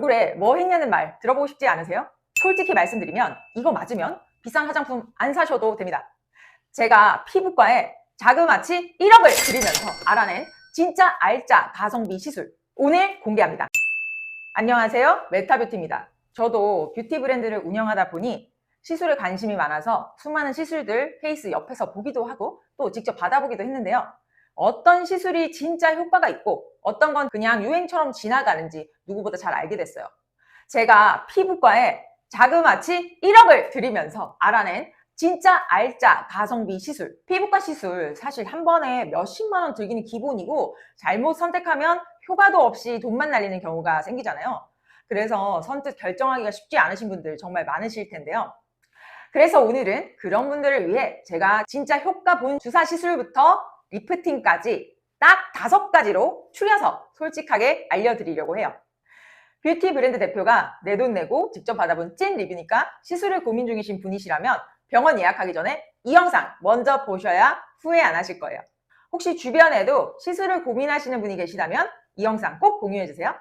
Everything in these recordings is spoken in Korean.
얼굴에 뭐 했냐는 말 들어보고 싶지 않으세요? 솔직히 말씀드리면 이거 맞으면 비싼 화장품 안 사셔도 됩니다. 제가 피부과에 자그마치 1억을 들이면서 알아낸 진짜 알짜 가성비 시술 오늘 공개합니다. 안녕하세요, 메타뷰티입니다. 저도 뷰티 브랜드를 운영하다 보니 시술에 관심이 많아서 수많은 시술들 페이스 옆에서 보기도 하고 또 직접 받아보기도 했는데요. 어떤 시술이 진짜 효과가 있고 어떤 건 그냥 유행처럼 지나가는지 누구보다 잘 알게 됐어요. 제가 피부과에 자그마치 1억을 들이면서 알아낸 진짜 알짜 가성비 시술. 피부과 시술 사실 한 번에 몇십만 원 들기는 기본이고 잘못 선택하면 효과도 없이 돈만 날리는 경우가 생기잖아요. 그래서 선뜻 결정하기가 쉽지 않으신 분들 정말 많으실 텐데요. 그래서 오늘은 그런 분들을 위해 제가 진짜 효과 본 주사 시술부터 리프팅까지 딱 5가지로 추려서 솔직하게 알려드리려고 해요. 뷰티 브랜드 대표가 내 돈 내고 직접 받아본 찐 리뷰니까 시술을 고민 중이신 분이시라면 병원 예약하기 전에 이 영상 먼저 보셔야 후회 안 하실 거예요. 혹시 주변에도 시술을 고민하시는 분이 계시다면 이 영상 꼭 공유해주세요.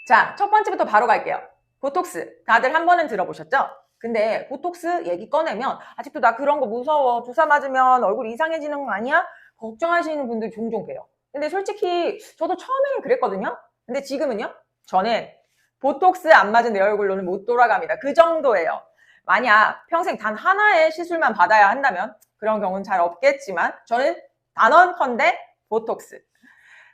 자, 첫 번째부터 바로 갈게요. 보톡스, 다들 한 번은 들어보셨죠? 근데 보톡스 얘기 꺼내면 아직도 나 그런 거 무서워, 주사 맞으면 얼굴 이상해지는 거 아니야? 걱정하시는 분들 종종 봬요. 근데 솔직히 저도 처음에는 그랬거든요. 근데 지금은요? 저는 보톡스 안 맞은 내 얼굴로는 못 돌아갑니다. 그 정도예요. 만약 평생 단 하나의 시술만 받아야 한다면 그런 경우는 잘 없겠지만 저는 단언컨대 보톡스.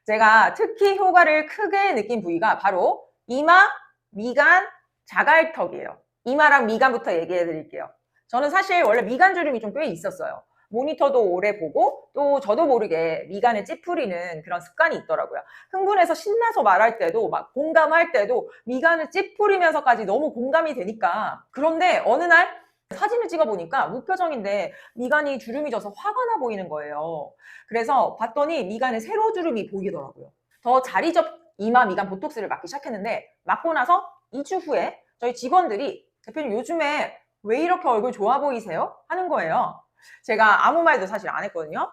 제가 특히 효과를 크게 느낀 부위가 바로 이마, 미간, 자갈턱이에요. 이마랑 미간부터 얘기해 드릴게요. 저는 사실 원래 미간 주름이 좀 꽤 있었어요. 모니터도 오래 보고 또 저도 모르게 미간을 찌푸리는 그런 습관이 있더라고요. 흥분해서 신나서 말할 때도 막 공감할 때도 미간을 찌푸리면서까지 너무 공감이 되니까. 그런데 어느 날 사진을 찍어보니까 무표정인데 미간이 주름이 져서 화가 나 보이는 거예요. 그래서 봤더니 미간에 세로 주름이 보이더라고요. 더 자리 접 이마 미간 보톡스를 맞기 시작했는데 맞고 나서 2주 후에 저희 직원들이 대표님 요즘에 왜 이렇게 얼굴 좋아 보이세요? 하는 거예요. 제가 아무 말도 사실 안 했거든요.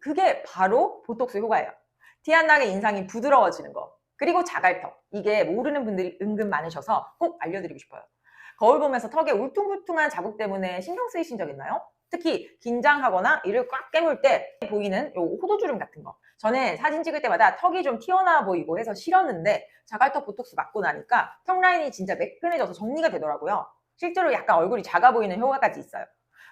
그게 바로 보톡스 효과예요. 티 안 나게 인상이 부드러워지는 거. 그리고 자갈턱. 이게 모르는 분들이 은근 많으셔서 꼭 알려드리고 싶어요. 거울 보면서 턱에 울퉁불퉁한 자국 때문에 신경 쓰이신 적 있나요? 특히 긴장하거나 이를 꽉 깨물 때 보이는 요 호두주름 같은 거. 저는 사진 찍을 때마다 턱이 좀 튀어나와 보이고 해서 싫었는데 자갈턱 보톡스 맞고 나니까 턱 라인이 진짜 매끈해져서 정리가 되더라고요. 실제로 약간 얼굴이 작아 보이는 효과까지 있어요.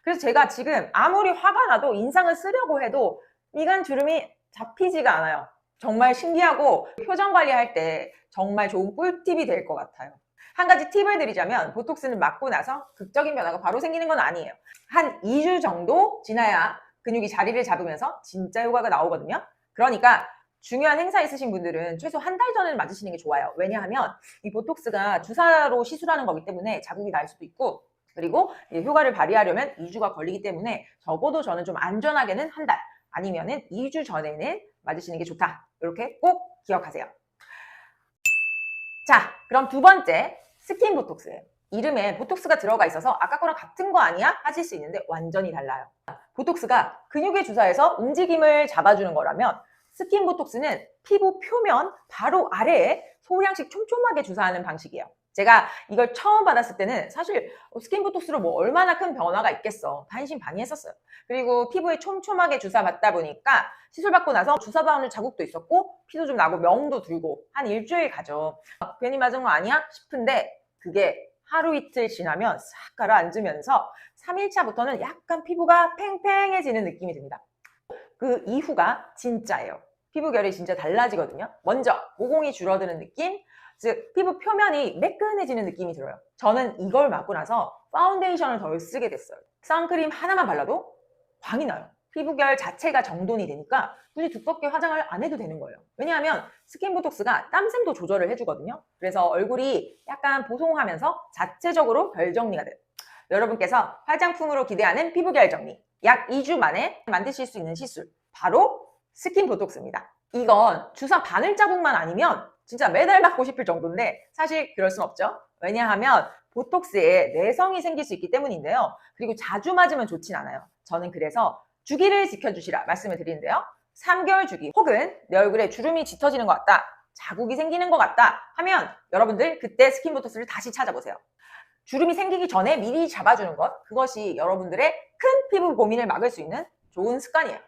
그래서 제가 지금 아무리 화가 나도 인상을 쓰려고 해도 미간 주름이 잡히지가 않아요. 정말 신기하고 표정 관리할 때 정말 좋은 꿀팁이 될 것 같아요. 한 가지 팁을 드리자면 보톡스는 맞고 나서 극적인 변화가 바로 생기는 건 아니에요. 한 2주 정도 지나야 근육이 자리를 잡으면서 진짜 효과가 나오거든요. 그러니까 중요한 행사 있으신 분들은 최소 한 달 전에 맞으시는 게 좋아요. 왜냐하면 이 보톡스가 주사로 시술하는 거기 때문에 자국이 날 수도 있고 그리고 효과를 발휘하려면 2주가 걸리기 때문에 적어도 저는 좀 안전하게는 한 달 아니면은 2주 전에는 맞으시는 게 좋다. 이렇게 꼭 기억하세요. 자, 그럼 두 번째 스킨 보톡스예요. 이름에 보톡스가 들어가 있어서 아까 거랑 같은 거 아니야? 하실 수 있는데 완전히 달라요. 보톡스가 근육의 주사에서 움직임을 잡아주는 거라면 스킨 보톡스는 피부 표면 바로 아래에 소량씩 촘촘하게 주사하는 방식이에요. 제가 이걸 처음 받았을 때는 사실 스킨 보톡스로 뭐 얼마나 큰 변화가 있겠어 반신반의했었어요. 그리고 피부에 촘촘하게 주사 받다 보니까 시술 받고 나서 주사 바우는 자국도 있었고 피도 좀 나고 명도 들고 한 일주일 가죠. 괜히 맞은 거 아니야? 싶은데 그게 하루 이틀 지나면 싹 가라앉으면서 3일차부터는 약간 피부가 팽팽해지는 느낌이 듭니다. 그 이후가 진짜예요. 피부결이 진짜 달라지거든요. 먼저 모공이 줄어드는 느낌, 즉 피부 표면이 매끈해지는 느낌이 들어요. 저는 이걸 맞고 나서 파운데이션을 덜 쓰게 됐어요. 선크림 하나만 발라도 광이 나요. 피부결 자체가 정돈이 되니까 굳이 두껍게 화장을 안 해도 되는 거예요. 왜냐하면 스킨 보톡스가 땀샘도 조절을 해주거든요. 그래서 얼굴이 약간 보송하면서 자체적으로 결 정리가 돼요. 여러분께서 화장품으로 기대하는 피부결 정리 약 2주 만에 만드실 수 있는 시술 바로 스킨 보톡스입니다. 이건 주사 바늘 자국만 아니면 진짜 매달 맞고 싶을 정도인데 사실 그럴 순 없죠. 왜냐하면 보톡스에 내성이 생길 수 있기 때문인데요. 그리고 자주 맞으면 좋진 않아요. 저는 그래서 주기를 지켜주시라 말씀을 드리는데요. 3개월 주기 혹은 내 얼굴에 주름이 짙어지는 것 같다. 자국이 생기는 것 같다 하면 여러분들 그때 스킨보톡스를 다시 찾아보세요. 주름이 생기기 전에 미리 잡아주는 것, 그것이 여러분들의 큰 피부 고민을 막을 수 있는 좋은 습관이에요.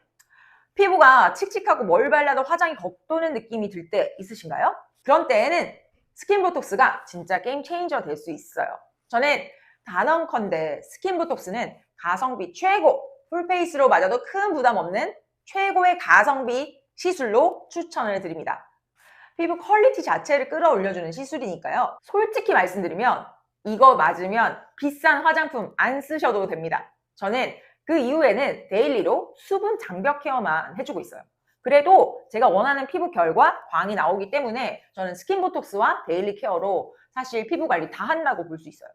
피부가 칙칙하고 뭘 발라도 화장이 겉도는 느낌이 들 때 있으신가요? 그런 때에는 스킨보톡스가 진짜 게임 체인저가 될 수 있어요. 저는 단언컨대 스킨보톡스는 가성비 최고, 풀페이스로 맞아도 큰 부담 없는 최고의 가성비 시술로 추천을 드립니다. 피부 퀄리티 자체를 끌어올려주는 시술이니까요. 솔직히 말씀드리면 이거 맞으면 비싼 화장품 안 쓰셔도 됩니다. 저는 그 이후에는 데일리로 수분 장벽 케어만 해주고 있어요. 그래도 제가 원하는 피부 결과, 광이 나오기 때문에 저는 스킨보톡스와 데일리 케어로 사실 피부 관리 다 한다고 볼 수 있어요.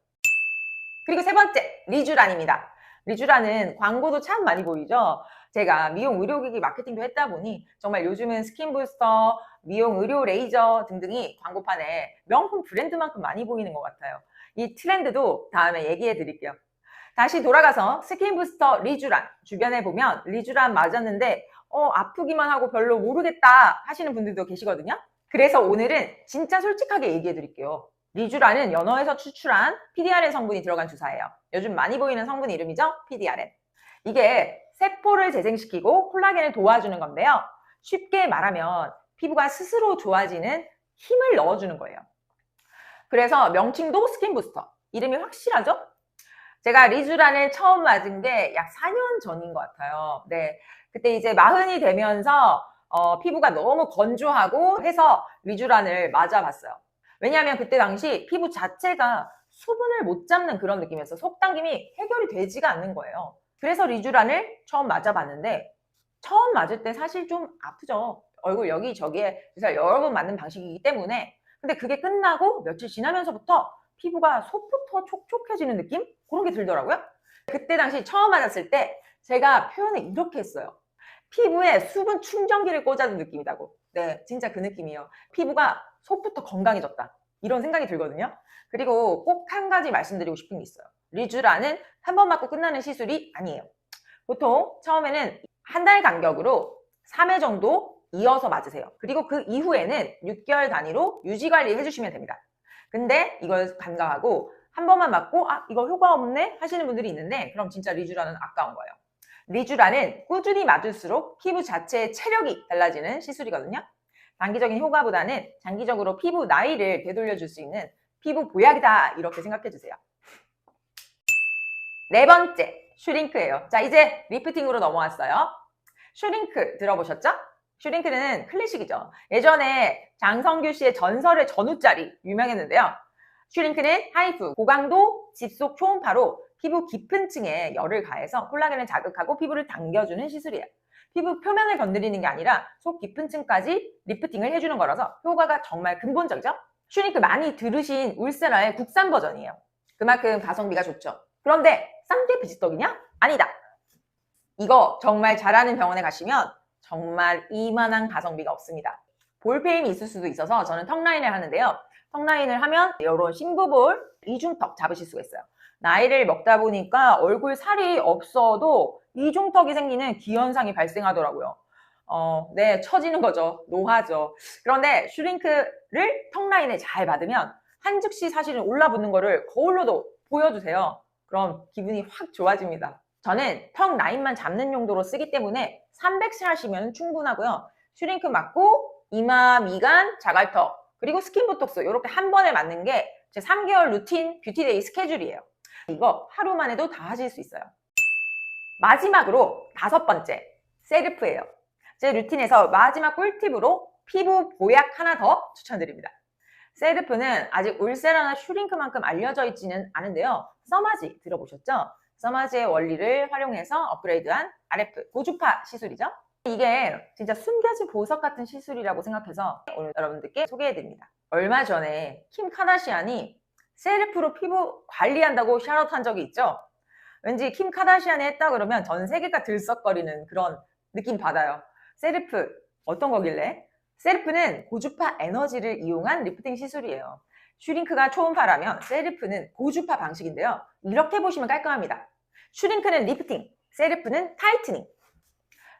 그리고 세 번째, 리쥬란입니다. 리쥬란은 광고도 참 많이 보이죠? 제가 미용 의료기기 마케팅도 했다 보니 정말 요즘은 스킨부스터, 미용 의료 레이저 등등이 광고판에 명품 브랜드만큼 많이 보이는 것 같아요. 이 트렌드도 다음에 얘기해 드릴게요. 다시 돌아가서 스킨부스터 리쥬란, 주변에 보면 리쥬란 맞았는데 아프기만 하고 별로 모르겠다 하시는 분들도 계시거든요. 그래서 오늘은 진짜 솔직하게 얘기해 드릴게요. 리쥬란은 연어에서 추출한 PDRN 성분이 들어간 주사예요. 요즘 많이 보이는 성분 이름이죠? PDRN. 이게 세포를 재생시키고 콜라겐을 도와주는 건데요. 쉽게 말하면 피부가 스스로 좋아지는 힘을 넣어주는 거예요. 그래서 명칭도 스킨부스터. 이름이 확실하죠? 제가 리쥬란을 처음 맞은 게 약 4년 전인 것 같아요. 네, 그때 이제 마흔이 되면서 피부가 너무 건조하고 해서 리쥬란을 맞아봤어요. 왜냐하면 그때 당시 피부 자체가 수분을 못 잡는 그런 느낌이어서 속당김이 해결이 되지가 않는 거예요. 그래서 리쥬란을 처음 맞아봤는데 처음 맞을 때 사실 좀 아프죠. 얼굴 여기저기에 주사를 여러 번 맞는 방식이기 때문에. 근데 그게 끝나고 며칠 지나면서부터 피부가 속부터 촉촉해지는 느낌? 그런 게 들더라고요. 그때 당시 처음 맞았을 때 제가 표현을 이렇게 했어요. 피부에 수분 충전기를 꽂아둔 느낌이라고. 네, 진짜 그 느낌이에요. 피부가 속부터 건강해졌다. 이런 생각이 들거든요. 그리고 꼭 한 가지 말씀드리고 싶은 게 있어요. 리쥬란은 한 번 맞고 끝나는 시술이 아니에요. 보통 처음에는 한 달 간격으로 3회 정도 이어서 맞으세요. 그리고 그 이후에는 6개월 단위로 유지관리 해주시면 됩니다. 근데 이걸 간과하고 한 번만 맞고 이거 효과 없네 하시는 분들이 있는데 그럼 진짜 리쥬란은 아까운 거예요. 리쥬란은 꾸준히 맞을수록 피부 자체의 체력이 달라지는 시술이거든요. 단기적인 효과보다는 장기적으로 피부 나이를 되돌려줄 수 있는 피부 보약이다 이렇게 생각해 주세요. 네 번째, 슈링크예요. 자, 이제 리프팅으로 넘어왔어요. 슈링크 들어보셨죠? 슈링크는 클래식이죠. 예전에 장성규 씨의 전설의 전우짜리 유명했는데요. 슈링크는 하이프, 고강도 집속 초음파로 피부 깊은 층에 열을 가해서 콜라겐을 자극하고 피부를 당겨주는 시술이에요. 피부 표면을 건드리는 게 아니라 속 깊은 층까지 리프팅을 해주는 거라서 효과가 정말 근본적이죠. 슈링크 많이 들으신 울세라의 국산 버전이에요. 그만큼 가성비가 좋죠. 그런데 싼 게 비지떡이냐? 아니다. 이거 정말 잘하는 병원에 가시면 정말 이만한 가성비가 없습니다. 볼페임이 있을 수도 있어서 저는 턱라인을 하는데요. 턱라인을 하면 이런 심부볼, 이중턱 잡으실 수가 있어요. 나이를 먹다 보니까 얼굴 살이 없어도 이중턱이 생기는 기현상이 발생하더라고요. 네, 처지는 거죠. 노화죠. 그런데 슈링크를 턱라인에 잘 받으면 한 즉시 사실은 올라붙는 거를 거울로도 보여주세요. 그럼 기분이 확 좋아집니다. 저는 턱 라인만 잡는 용도로 쓰기 때문에 300씩 하시면 충분하고요. 슈링크 맞고 이마, 미간, 자갈턱 그리고 스킨보톡스 이렇게 한 번에 맞는 게 제 3개월 루틴 뷰티데이 스케줄이에요. 이거 하루만 해도 다 하실 수 있어요. 마지막으로 5번째, 셀프예요. 제 루틴에서 마지막 꿀팁으로 피부 보약 하나 더 추천드립니다. 셀프는 아직 울세라나 슈링크만큼 알려져 있지는 않은데요. 써마지 들어보셨죠? 써마지의 원리를 활용해서 업그레이드한 RF 고주파 시술이죠. 이게 진짜 숨겨진 보석 같은 시술이라고 생각해서 오늘 여러분들께 소개해드립니다. 얼마 전에 킴 카다시안이 셀프로 피부 관리한다고 샤웃한 적이 있죠. 왠지 킴 카다시안이 했다 그러면 전 세계가 들썩거리는 그런 느낌 받아요. 셀프 어떤 거길래? 셀프는 고주파 에너지를 이용한 리프팅 시술이에요. 슈링크가 초음파라면 셀프는 고주파 방식인데요. 이렇게 보시면 깔끔합니다. 슈링크는 리프팅, 셀프는 타이트닝.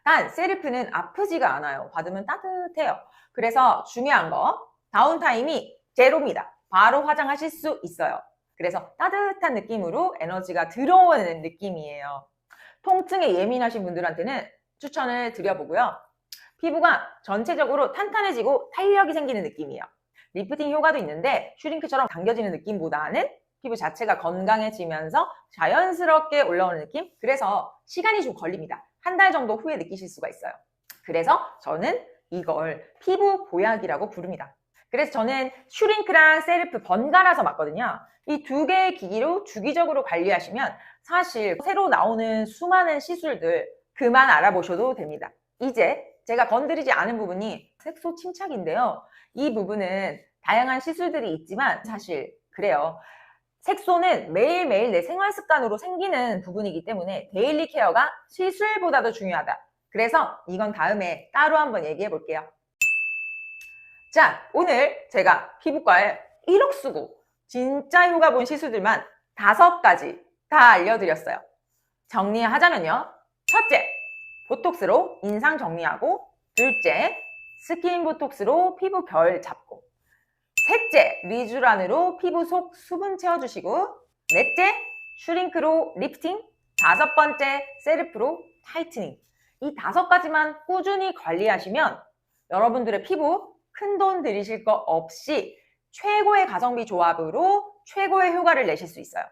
단 셀프는 아프지가 않아요. 받으면 따뜻해요. 그래서 중요한 거, 다운타임이 제로입니다. 바로 화장하실 수 있어요. 그래서 따뜻한 느낌으로 에너지가 들어오는 느낌이에요. 통증에 예민하신 분들한테는 추천을 드려보고요. 피부가 전체적으로 탄탄해지고 탄력이 생기는 느낌이에요. 리프팅 효과도 있는데 슈링크처럼 당겨지는 느낌보다는 피부 자체가 건강해지면서 자연스럽게 올라오는 느낌? 그래서 시간이 좀 걸립니다. 한 달 정도 후에 느끼실 수가 있어요. 그래서 저는 이걸 피부 보약이라고 부릅니다. 그래서 저는 슈링크랑 셀프 번갈아서 맞거든요. 이 두 개의 기기로 주기적으로 관리하시면 사실 새로 나오는 수많은 시술들 그만 알아보셔도 됩니다. 이제 제가 건드리지 않은 부분이 색소 침착인데요. 이 부분은 다양한 시술들이 있지만 사실 그래요. 색소는 매일매일 내 생활 습관으로 생기는 부분이기 때문에 데일리 케어가 시술보다도 중요하다. 그래서 이건 다음에 따로 한번 얘기해 볼게요. 자, 오늘 제가 피부과에 1억 쓰고 진짜 효과 본 시술들만 5가지 다 알려드렸어요. 정리하자면요. 첫째, 보톡스로 인상 정리하고, 둘째, 스킨 보톡스로 피부 결 잡고, 셋째, 리쥬란으로 피부 속 수분 채워주시고, 넷째, 슈링크로 리프팅, 다섯 번째, 셀프로 타이트닝. 이 5가지만 꾸준히 관리하시면 여러분들의 피부 큰돈 들이실 거 없이 최고의 가성비 조합으로 최고의 효과를 내실 수 있어요.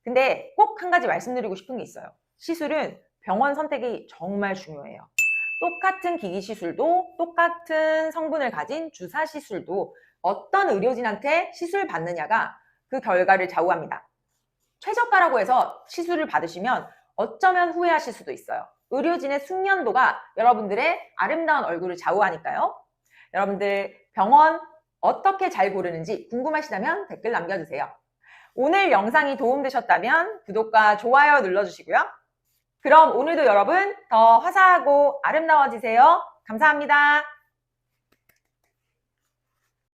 근데 꼭 한 가지 말씀드리고 싶은 게 있어요. 시술은 병원 선택이 정말 중요해요. 똑같은 기기 시술도 똑같은 성분을 가진 주사 시술도 어떤 의료진한테 시술 받느냐가 그 결과를 좌우합니다. 최저가라고 해서 시술을 받으시면 어쩌면 후회하실 수도 있어요. 의료진의 숙련도가 여러분들의 아름다운 얼굴을 좌우하니까요. 여러분들 병원 어떻게 잘 고르는지 궁금하시다면 댓글 남겨주세요. 오늘 영상이 도움되셨다면 구독과 좋아요 눌러주시고요. 그럼 오늘도 여러분 더 화사하고 아름다워지세요. 감사합니다.